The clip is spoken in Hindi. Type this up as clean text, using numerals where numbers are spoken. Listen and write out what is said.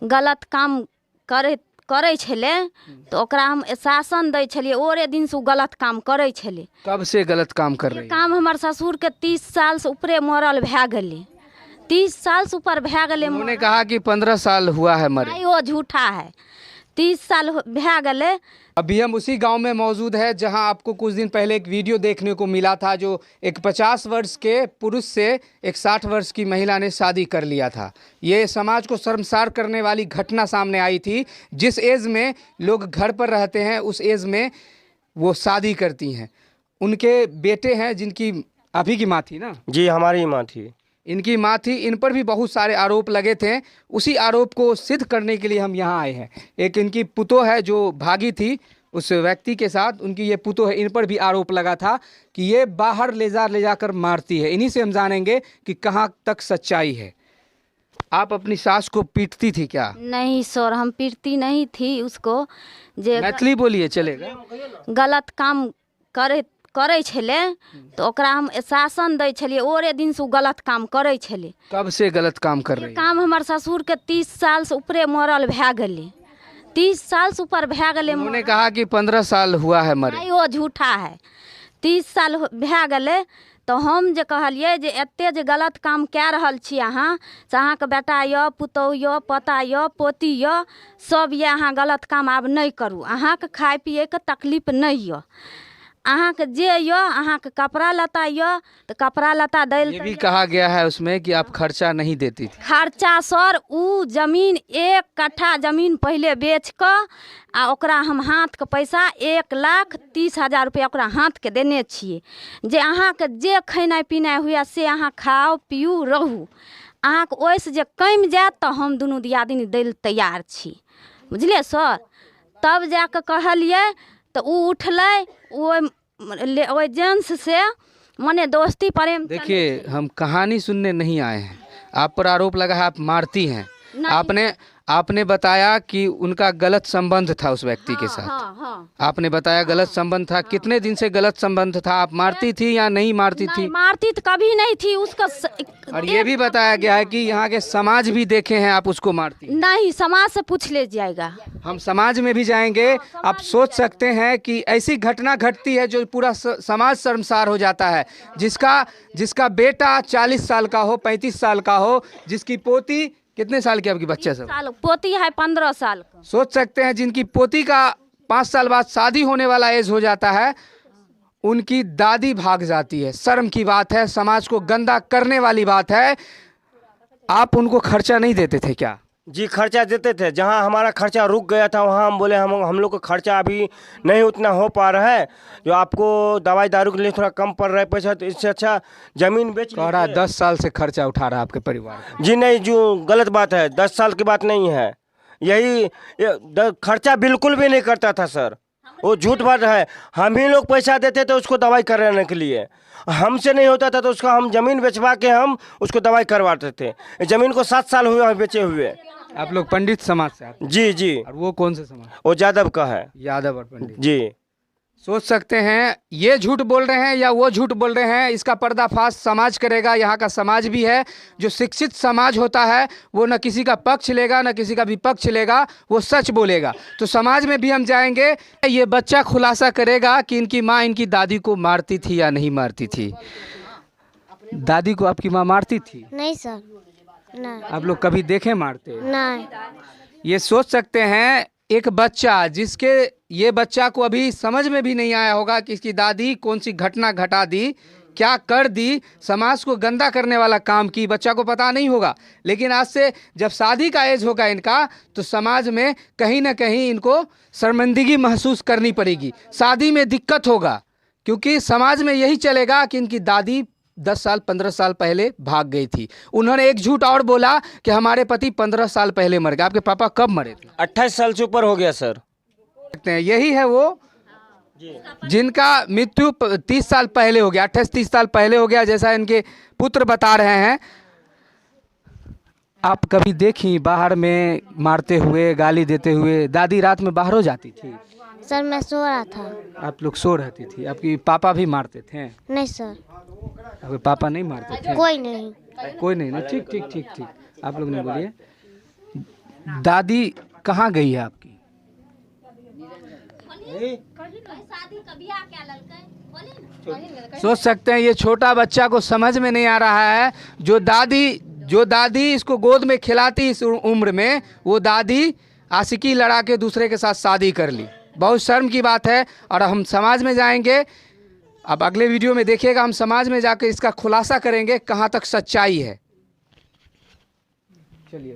गलत काम करे छले तो ओकरा हम शासन दै छलिए, ओरे दिन से गलत काम करे छले। कब से गलत काम कर रही है? काम हमर ससुर के 30 साल से ऊपरे मरल भै गेले, 30 साल से ऊपर भै गेले। उन्होंने कहा कि 15 साल हुआ है मरे। वो झूठा है, 30 साल भै गेले। अभी हम उसी गांव में मौजूद है जहां आपको कुछ दिन पहले एक वीडियो देखने को मिला था, जो एक 50 वर्ष के पुरुष से एक 60 वर्ष की महिला ने शादी कर लिया था। ये समाज को शर्मसार करने वाली घटना सामने आई थी। जिस एज में लोग घर पर रहते हैं उस एज में वो शादी करती हैं। उनके बेटे हैं जिनकी अभी की माँ थी ना? जी, हमारी माँ थी, इनकी माँ थी। इन पर भी बहुत सारे आरोप लगे थे। उसी आरोप को सिद्ध करने के लिए हम यहाँ आए हैं। एक इनकी पुतो है जो भागी थी उस व्यक्ति के साथ, उनकी ये पुतो है। इन पर भी आरोप लगा था कि ये बाहर ले जाकर मारती है। इन्हीं से हम जानेंगे कि कहाँ तक सच्चाई है। आप अपनी सास को पीटती थी क्या? नहीं सर, हम पीटती नहीं थी उसको। जे मैथिली बोलिए चलेगा। गलत काम करे छले तो ओकरा हम शासन दै छलिए, ओरे दिन से गलत काम करे छले। कब से गलत काम कर रही है? काम हमर ससुर के 30 साल से ऊपरे मरल भै गेले, 30 साल से ऊपर भै गेले। उन्होंने कहा कि 15 साल हुआ है मरे। वो झूठा है, 30 साल भै गेले। तो हम जे कहलिए जे एते जे गलत काम कै रहल छी अहाँ, से अहाँके बेटा य, पुतौह य, पोता य, पोती य, सब ये, अहाँ गलत काम आब नहीं करू। अहाँके खाए पिए के तकलीफ नहीं य, अहाँके जे य, अहाँके कपड़ा लत्ता य तो कपड़ा लत्ता दैल। ये भी कहा गया है उसमें कि आप खर्चा नहीं देती थी। खर्चा सर, उ जमीन 1 कट्ठा जमीन पहले बेच कर आ ओकरा हम हाथ के पैसा 1,30,000 रुपया ओकरा हाथ के देने छिए, जे अहाँके जे खेनाइ पिनाइ हुए से अहाँ खाओ पियू रहू। अहाँके ओहिसँ जे कमि जायत तो हम दुनू दियादनी दै लए तैयार छी, बुझलिए सर। तब जाके कहलिए तो उ उठलै, ओइ जेंट्स से मने दोस्ती प्रेम। देखिए, हम कहानी सुनने नहीं आए हैं। आप पर आरोप लगा है आप मारती हैं। आपने बताया कि उनका गलत संबंध था उस व्यक्ति के साथ। हाँ। आपने बताया गलत संबंध था। कितने दिन से गलत संबंध था? आप मारती थी या नहीं मारती थी? मारती तो कभी नहीं थी उसका। और ये भी बताया गया है कि यहाँ के समाज भी देखे हैं आप उसको मारती। नहीं, समाज से पूछ ले जाएगा। हम समाज में भी जाएंगे। आप सोच सकते हैं कि ऐसी घटना घटती है जो पूरा समाज शर्मसार हो जाता है। जिसका बेटा 40 साल का हो, 35 साल का हो, जिसकी पोती कितने साल की आपकी बच्चा सब? पोती है 15 साल का। सोच सकते हैं जिनकी पोती का 5 साल बाद शादी होने वाला एज हो जाता है, उनकी दादी भाग जाती है। शर्म की बात है, समाज को गंदा करने वाली बात है। आप उनको खर्चा नहीं देते थे क्या? जी खर्चा देते थे। जहाँ हमारा खर्चा रुक गया था वहाँ हम बोले हम लोग का खर्चा अभी नहीं उतना हो पा रहा है, जो आपको दवाई दारू के लिए थोड़ा कम पड़ रहा है पैसा, तो इससे अच्छा ज़मीन बेच कह रहा है 10 साल से खर्चा उठा रहा है आपके परिवार का। जी नहीं, जो गलत बात है, 10 साल की बात नहीं है। खर्चा बिल्कुल भी नहीं करता था सर, वो झूठ बात है। हम ही लोग पैसा देते थे उसको दवाई कराने के लिए, हमसे नहीं होता था तो उसका हम ज़मीन बेचवा के हम उसको दवाई करवाते थे। ज़मीन को 7 साल हुए बेचे हुए। आप लोग पंडित समाज से आते हैं? जी। और वो कौन से समाज? वो यादव का है। यादव और पंडित जी। सोच सकते हैं ये झूठ बोल रहे हैं या वो झूठ बोल रहे हैं। इसका पर्दाफाश समाज करेगा। यहाँ का समाज भी है जो शिक्षित समाज होता है, वो न किसी का पक्ष लेगा न किसी का विपक्ष लेगा, वो सच बोलेगा। तो समाज में भी हम जाएंगे। ये बच्चा खुलासा करेगा कि इनकी माँ इनकी दादी को मारती थी या नहीं मारती थी। दादी को आपकी माँ मारती थी? नहीं सर, नहीं। आप लोग कभी देखे मारते? नहीं। ये सोच सकते हैं एक बच्चा, जिसके ये बच्चा को अभी समझ में भी नहीं आया होगा कि इसकी दादी कौन सी घटना घटा दी, क्या कर दी, समाज को गंदा करने वाला काम की, बच्चा को पता नहीं होगा। लेकिन आज से जब शादी का एज होगा इनका, तो समाज में कहीं ना कहीं इनको शर्मिंदगी महसूस करनी पड़ेगी। शादी में दिक्कत होगा क्योंकि समाज में यही चलेगा कि इनकी दादी 10 साल 15 साल पहले भाग गई थी। उन्होंने एक झूठ और बोला कि हमारे पति 15 साल पहले मर गए। आपके पापा कब मरे थे? 28 साल से ऊपर हो गया सर। यही है वो जिनका मृत्यु 30 साल पहले हो गया, 28-30 साल पहले हो गया, जैसा इनके पुत्र बता रहे हैं। आप कभी देखी बाहर में मारते हुए, गाली देते हुए? दादी रात में बाहर हो जाती थी? सर मैं सो रहा था। आप लोग सो रहती थी? आपकी पापा भी मारते थे? नहीं सर। आपके पापा नहीं मारते थे? कोई नहीं। कोई नहीं ना? ठीक। आप लोग नहीं बोलिए। दादी कहाँ गई है आपकी? सोच सकते हैं ये छोटा बच्चा को समझ में नहीं आ रहा है। जो दादी इसको गोद में खिलाती इस उम्र में, वो दादी आशिकी लड़ा के दूसरे के साथ शादी कर ली। बहुत शर्म की बात है। और हम समाज में जाएंगे, अब अगले वीडियो में देखिएगा, हम समाज में जाकर इसका खुलासा करेंगे कहाँ तक सच्चाई है। चलिए।